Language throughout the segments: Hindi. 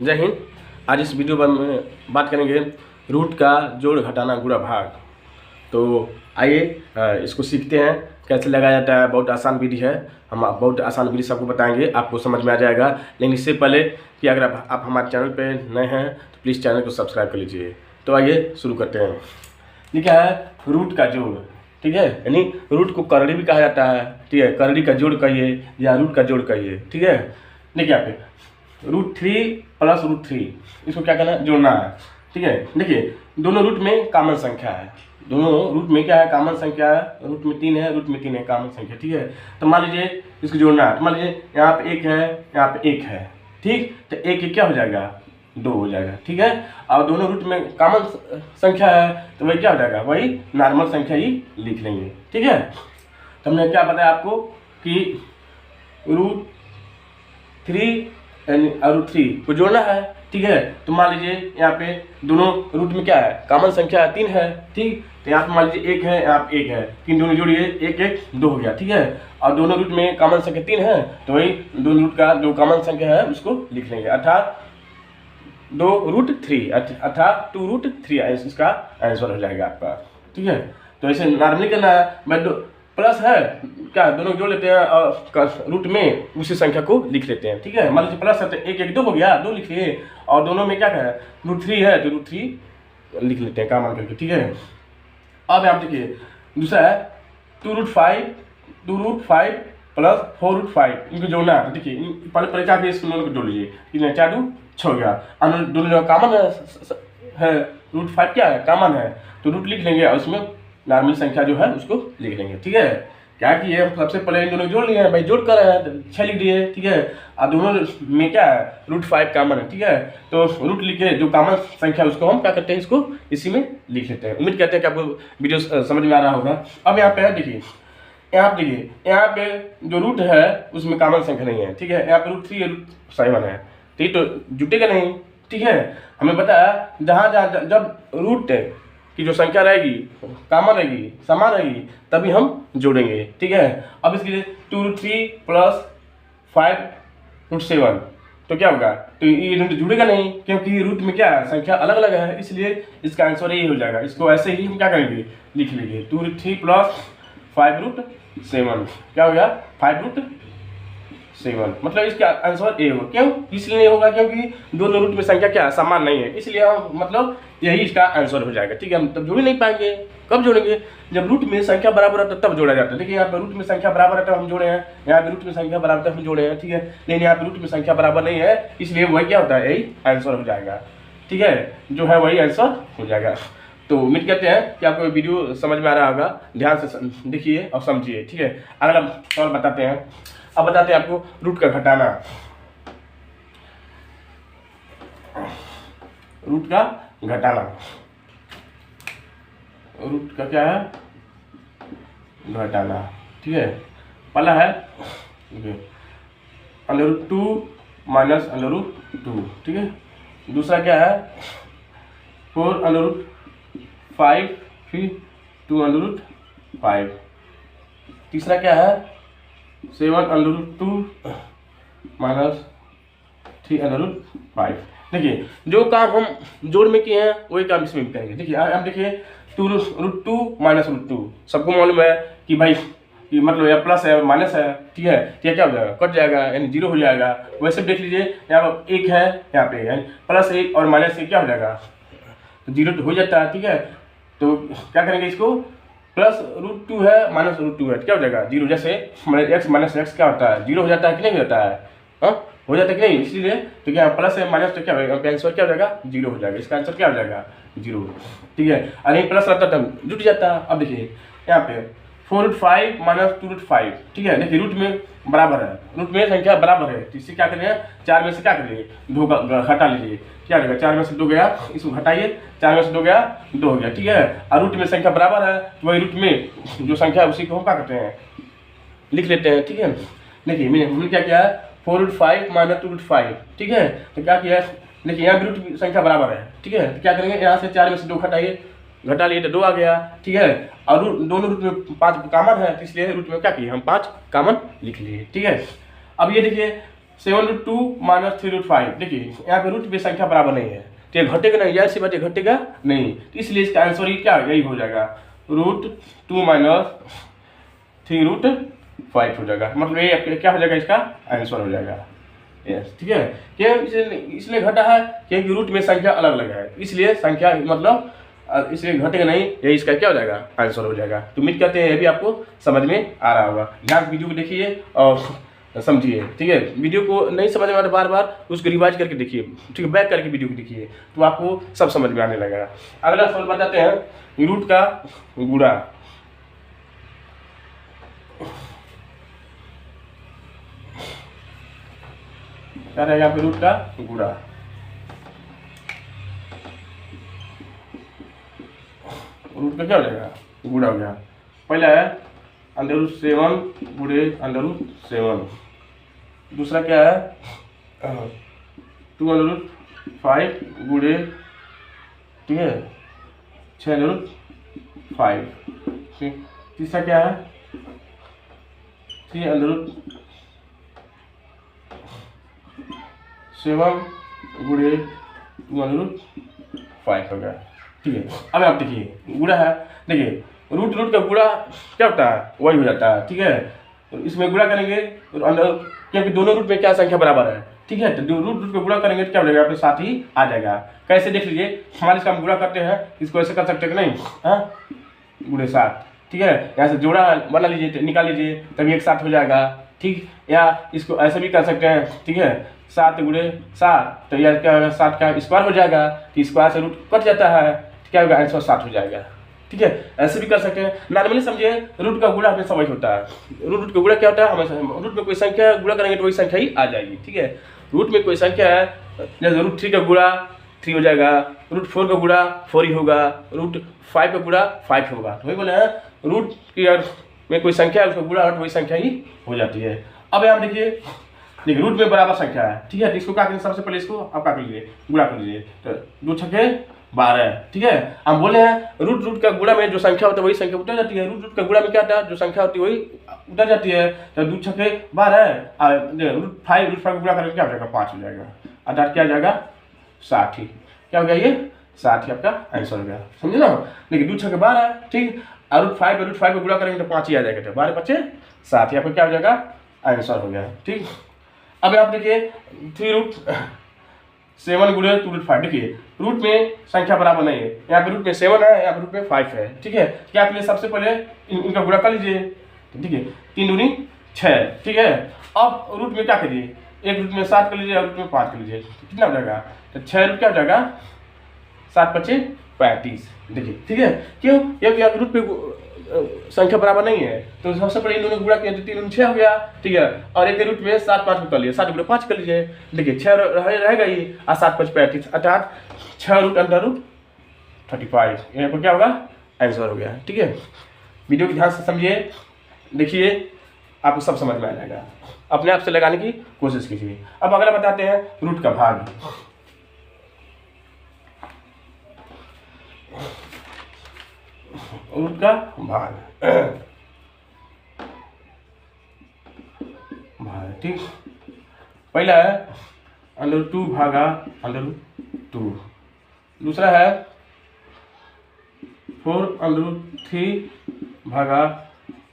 जय हिंद। आज इस वीडियो में बात करेंगे रूट का जोड़ घटाना गुणा भाग। तो आइए इसको सीखते हैं कैसे लगाया जाता है। बहुत आसान विधि है, हम बहुत आसान विधि सबको बताएंगे, आपको समझ में आ जाएगा। लेकिन इससे पहले कि अगर आप हमारे चैनल पे नए हैं तो प्लीज़ चैनल को सब्सक्राइब कर लीजिए। तो आइए शुरू करते हैं। ये क्या है? रूट का जोड़, ठीक है। यानी रूट को करड़ी भी कहा जाता है, ठीक है। करड़ी का जोड़ कहिए या रूट का जोड़ कहिए, ठीक है। देखिए यहाँ पे √3 प्लस √3, इसको क्या करना है? जोड़ना है, ठीक है। देखिए दोनों रूट में कॉमन संख्या है, दोनों रूट में क्या है? कॉमन संख्या है। रूट में 3 है, रूट में 3 है, कॉमन संख्या, ठीक है। तो मान लीजिए इसको जोड़ना है, तो मान लीजिए यहाँ पे 1 है, यहाँ पे 1 है, ठीक। तो 1 क्या हो जाएगा? 2 हो जाएगा, ठीक है। और दोनों रूट में कॉमन संख्या है तो वही क्या हो जाएगा? वही नॉर्मल संख्या ही लिख लेंगे, ठीक है। तो हमने क्या बताया आपको कि √3 और √3 को जोड़ना है, ठीक है। तो मान लीजिए यहाँ पे दोनों रूट में क्या है? कॉमन संख्या 3 है, ठीक। तो यहाँ पे मान लीजिए 1 है, यहाँ पे 1 है, 3 दोनों जोड़िए, 1 1 2 हो गया, ठीक है। और दोनों रूट में कॉमन संख्या 3 है तो वही दोनों रूट का जो कॉमन संख्या है उसको लिख लेंगे, अर्थात 2√3, अर्थात 2√3 इसका आंसर हो जाएगा आपका, ठीक है। तो ऐसे नॉर्मली करना है। मैं प्लस है क्या, दोनों जोड़ लेते हैं और रूट में उसी संख्या को लिख लेते हैं, ठीक है। मान लीजिए प्लस है तो 1 1 2 हो गया, 2 लिख लिए। और दोनों में क्या है? √3 है तो √3 लिख लेते हैं कॉमन करके, ठीक है। अब यहाँ देखिए दूसरा है 2√5 प्लस 4√5, इनको जोड़ना है। देखिए पहले पहले क्या इसको दोनों को जोड़ लीजिए, 3 4 2 6 हो गया। दोनों जो कॉमन है √5 क्या है? कॉमन है, तो रूट लिख लेंगे और उसमें नॉर्मल संख्या जो है उसको लिख लेंगे, ठीक है। क्या कि ये सबसे पहले इन दोनों जोड़ लिए हैं, भाई जोड़ कर रहे हैं तो 6 लिख दिए, ठीक है। और दोनों में क्या है? √5 कॉमन है, ठीक है। तो रूट लिखे जो कॉमन संख्या उसको हम क्या करते हैं? इसको इसी में लिख लेते हैं। उम्मीद करते हैं कि आपको वीडियो समझ में आ रहा होगा। अब यहाँ पे है देखिए, यहाँ पे जो रूट है उसमें कॉमन संख्या नहीं है, ठीक है। यहाँ पे √3 है, तो ये तो जुटेगा नहीं, ठीक है। हमें पता है जहाँ जब रूट की जो संख्या रहेगी कॉमन रहेगी, समान रहेगी, तभी हम जोड़ेंगे, ठीक है। अब इसके लिए 2√3 प्लस 5√7, तो क्या होगा? तो ये रूट जुड़ेगा नहीं क्योंकि रूट में क्या है? संख्या अलग अलग है, इसलिए इसका आंसर यही हो जाएगा। इसको ऐसे ही हम क्या करेंगे? लिख लेंगे 2√3 प्लस 5√7, क्या हो गया? 5√7, मतलब इसका आंसर ए होगा। क्यों? इसलिए नहीं होगा क्योंकि दोनों रूट में संख्या क्या है? समान नहीं है, इसलिए हम मतलब यही इसका आंसर हो जाएगा, ठीक है। हम तब जोड़ नहीं पाएंगे। कब जोड़ेंगे? जब रूट में संख्या बराबर रहता है तब जोड़ा जाता है। देखिए यहाँ पे रूट में संख्या बराबर रहता है हम जोड़े हैं, यहाँ पे रूट में संख्या बराबर हम जोड़े हैं, ठीक है। लेकिन यहाँ पे रूट में संख्या बराबर नहीं है, इसलिए वही क्या होता है? यही आंसर हो जाएगा, ठीक है। जो है वही आंसर हो जाएगा। तो उम्मीद करते हैं कि आपको वीडियो समझ में आ रहा होगा। ध्यान से देखिए और समझिए, ठीक है। अगला सवाल बताते हैं। अब बताते हैं आपको रूट का घटाना। रूट का घटाना, रूट का क्या है? घटाना, ठीक है। पहला है √2 माइनस √2, ठीक है। दूसरा क्या है? 4√5 फिर 2√5। तीसरा क्या है? 7√2 माइनस 3√5। देखिए जो काम हम जोड़ में किए हैं वही काम इसमें भी करेंगे। देखिए हम देखिए 2√2 माइनस √2, सबको मालूम है कि भाई कि मतलब या प्लस है माइनस है, ठीक है। तो क्या हो जाएगा? कट जाएगा, यानी 0 हो जाएगा। वैसे देख लीजिए यहाँ पर 1 है, यहाँ पे यानी +1 और -1 क्या हो जाएगा? तो 0 तो हो जाता है, ठीक है। तो क्या करेंगे? इसको +√2 है माइनस √2 है, क्या हो जाएगा? 0। जैसे x माइनस एक्स क्या होता है? 0 हो जाता है कि नहीं होता है? हाँ हो जाता है कि नहीं? इसलिए तो क्या प्लस है माइनस तो क्या होगा? आंसर क्या हो जाएगा? 0 हो जाएगा। इसका आंसर क्या हो जाएगा? 0, ठीक है। अरे प्लस रहता तब जुट जाता। अब देखिए यहाँ पे 4√5 माइनस 2√5, ठीक है। देखिए रूट में बराबर है, रूट में संख्या बराबर है, तो इससे क्या करेंगे? 4 में से क्या करेंगे? 2 का घटा लीजिए, क्या रहेगा? 4 में से 2 गया, इसको घटाइए, 4 में से 2 गया, 2 हो गया, ठीक है। और रूट में संख्या बराबर है तो वही रूट में जो संख्या है उसी को हम क्या करते हैं? लिख लेते हैं, ठीक है। देखिए हमने क्या किया? 4√5 माइनस 2√5, ठीक है। तो क्या किया? देखिए यहाँ भी रूट की संख्या बराबर है, ठीक है। तो क्या करेंगे? यहाँ से 4 में से 2 घटाइए, घटा लिए तो 2 आ गया, ठीक है। और दोनों रूट में 5 कॉमन है, तो इसलिए रूट में क्या किए? हम 5 कॉमन लिख लिए, ठीक है। अब ये देखिए 7√2 माइनस 3√5। देखिए यहाँ पे रूट में संख्या बराबर नहीं है तो ये घटेगा नहीं, यार सी बात, ये घटेगा नहीं, तो इसलिए इसका आंसर ही क्या यही हो जाएगा, √2 माइनस 3√5 हो जाएगा। मतलब ये क्या हो जाएगा, इसका आंसर हो जाएगा। यस, ठीक है। क्यों इसलिए घटा है, क्योंकि रूट में संख्या अलग अलग है, इसलिए संख्या मतलब इसलिए घटेगा नहीं, ये इसका क्या हो जाएगा, आंसर हो जाएगा। तो उम्मीद करते हैं ये भी आपको समझ में आ रहा होगा। यहाँ वीडियो को देखिए और समझिए, ठीक है। वीडियो को नहीं समझ में आ रहा बार बार उसको रिवाइज करके देखिए, ठीक है, बैक करके वीडियो को देखिए तो आपको सब समझ में आने लगेगा। अगला सवाल बताते हैं, रूट का गुणा। क्या रहेगा यहाँ पे, रूट का गुणा। रूट का क्या हो जाएगा, गुणा हो गया। पहला है √7 गुणे √7। दूसरा क्या है 2√5 गुणे, ठीक है, 6√5। तीसरा क्या है 3√7 गुणे 2√5 हो गया, ठीक है। अब आप देखिए गुणा है, देखिए रूट का गुणा क्या होता है, वही हो जाता है, ठीक है। तो इसमें गुणा करेंगे तो अंदर, क्योंकि दोनों रूट में क्या संख्या बराबर है, ठीक है, तो रूट को गुणा करेंगे तो क्या हो जाएगा, अपने साथ ही आ जाएगा। कैसे देख लीजिए, हमारे इसका हम गुणा करते हैं, इसको ऐसे कर सकते हैं कि नहीं, हाँ, गुणे 7, ठीक है। यहाँ से जोड़ा बना लीजिए, निकाल लीजिए, तभी एक साथ हो जाएगा, ठीक। या इसको ऐसे भी कर सकते हैं, ठीक है, 7 गुणे 7, तो यह क्या होगा, 7 का स्क्वायर हो जाएगा, तो स्क्वायर से रूट कट जाता है, क्या होगा, आंसर 7 हो जाएगा, ठीक है। ऐसे भी कर सकते हैं। नॉर्मली समझिए, रूट का गुणा हमेशा वही होता है। रूट का गुणा क्या होता है, हमेशा रूट में कोई संख्या गुणा करेंगे तो वही संख्या ही आ जाएगी, ठीक है। रूट में कोई संख्या है, जैसे √3 का गुणा 3 हो जाएगा, √4 का गुणा 4 ही होगा, √5 का गुणा 5 होगा। तो वही बोले हैं, रूट की में कोई संख्या है, उसका गुणा और वही संख्या ही हो जाती है। अब यहाँ देखिए रूट में बराबर संख्या है, ठीक है, तो इसको क्या करेंगे, सबसे पहले इसको आप क्या कर लीजिए, गुणा कर लीजिए, तो 2 छक्के 12, ठीक है। हम बोले हैं रूट का गुणा में जो संख्या होता है वही संख्या उतर जाती है, रूट का गुणा में क्या होता है, जो संख्या होती है वही उतर जाती है, तो 2 छक्के 12, √5 का गुणा करेंगे क्या हो जाएगा, 5 हो जाएगा, अर्थात क्या आ जाएगा, 60 ही, क्या हो गया, ये 60 ही आपका आंसर हो गया, समझे ना। देखिए 2 छक्के 12, ठीक, और √5 का गुणा करेंगे तो 5 ही आ जाएगा, तो 12 बचे 7 ही आपका क्या हो जाएगा, आंसर हो गया, ठीक। अब आप देखिए 3√7 गुणे 2√5, देखिए रूट में संख्या बराबर नहीं है, यहाँ पे रूट में 7 है, यहाँ पे रूट में 5 है, ठीक है। क्या आप सबसे पहले इनका गुणा कर लीजिए, ठीक है, 3 दूनी 6, ठीक है। अब रूट में क्या करिए, एक रूट में 7 कर लीजिए और रूट में 5 कर लीजिए, तो कितना हो जाएगा, तो 6 रूट क्या हो जाएगा, 7 बचे 35, देखिए, ठीक है। क्यों, क्योंकि यहाँ रूट पे संख्या बराबर नहीं है, तो सबसे पहले इन दोनों गुणा किया तो 3 दूनी 6 हो गया, ठीक है। और एक रूट में 7 5 कर लिए, 7 गुणे 5 कर लीजिए, देखिए 6 रहेगा ही, और 7 5 35, अर्थात 6 रूट अंडर रूट 35, यहाँ पर क्या होगा, आंसर हो गया, ठीक है। वीडियो को ध्यान से समझिए, देखिए आपको सब समझ में आ जाएगा, अपने आप से लगाने की कोशिश कीजिए। अब अगला बताते हैं रूट का भाग। रूट का भाग, ठीक। पहला है √2 भागा √2, दूसरा है 4√3 भागा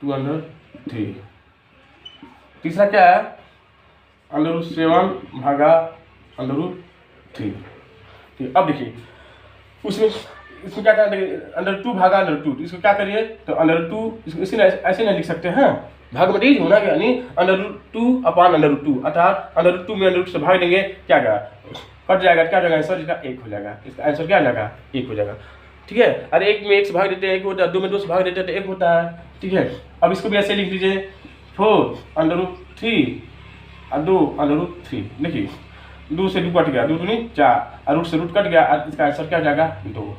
2√3, तीसरा क्या है √7 भागा √3, ठीक। अब देखिए उसमें इसको क्या करना है, √2 भागा √2, इसको क्या करिए, तो √2 इसको ऐसे नहीं लिख सकते हैं, भाग में डीज होना क्या, नहीं, √2 अपान √2, अर्थात √2 में √2 से भाग देंगे, क्या क्या कट जाएगा, क्या हो जाएगा आंसर, इसका 1 हो जाएगा, इसका आंसर क्या आ जाएगा, 1 हो जाएगा, ठीक है। अरे 1 में 1 से भाग देते हैं 1 होता है, 2 में 2 से भाग देते हैं तो 1 होता है, ठीक है। अब इसको भी ऐसे लिख लीजिए, 4√3 और 2√3, देखिए 2 से 2 कट गया, 2 दूनी 4, और रूट से रूट कट गया, इसका आंसर क्या हो जाएगा, 2,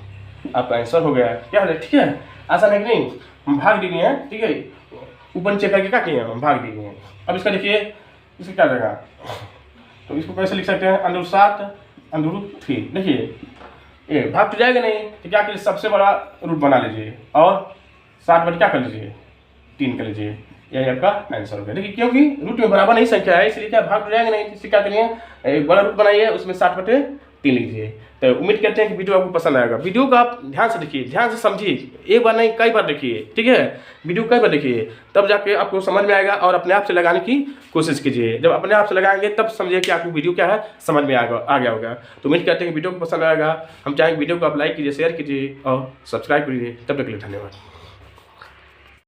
आपका आंसर हो गया, क्या हो जाएगा, ठीक है। आसान है कि नहीं, हम भाग दिए हैं, ठीक है, ऊपर चेक करके क्या किए हम भाग दिए हैं। अब इसका देखिए, इसका क्या जाएगा, तो इसको कैसे लिख सकते हैं, √7 देखिए ये भाग तो जाएगा नहीं, तो क्या करिए, सबसे बड़ा रूट बना लीजिए और 7 बटे क्या कर लीजिए, 3 कर लीजिए, यही आपका आंसर हो गया। देखिए क्योंकि रूट में बराबर नहीं संख्या है इसलिए क्या भाग जाएंगे नहीं, इसलिए क्या करिए एक बड़ा रूट बनाइए, उसमें 60/3 लीजिए। तो उम्मीद करते हैं कि वीडियो आपको पसंद आएगा। वीडियो को आप ध्यान से देखिए, ध्यान से समझिए, एक बार नहीं कई बार देखिए, ठीक है। वीडियो कई बार देखिए तब जाके आपको समझ में आएगा और अपने आप से लगाने की कोशिश कीजिए। जब अपने आप से लगाएंगे तब समझिए कि आपको वीडियो क्या है समझ में आ गया होगा। तो उम्मीद करते हैं कि वीडियो को पसंद आएगा। हम चाहेंगे वीडियो को आप लाइक कीजिए, शेयर कीजिए और सब्सक्राइब कीजिए। तब तक के लिए धन्यवाद।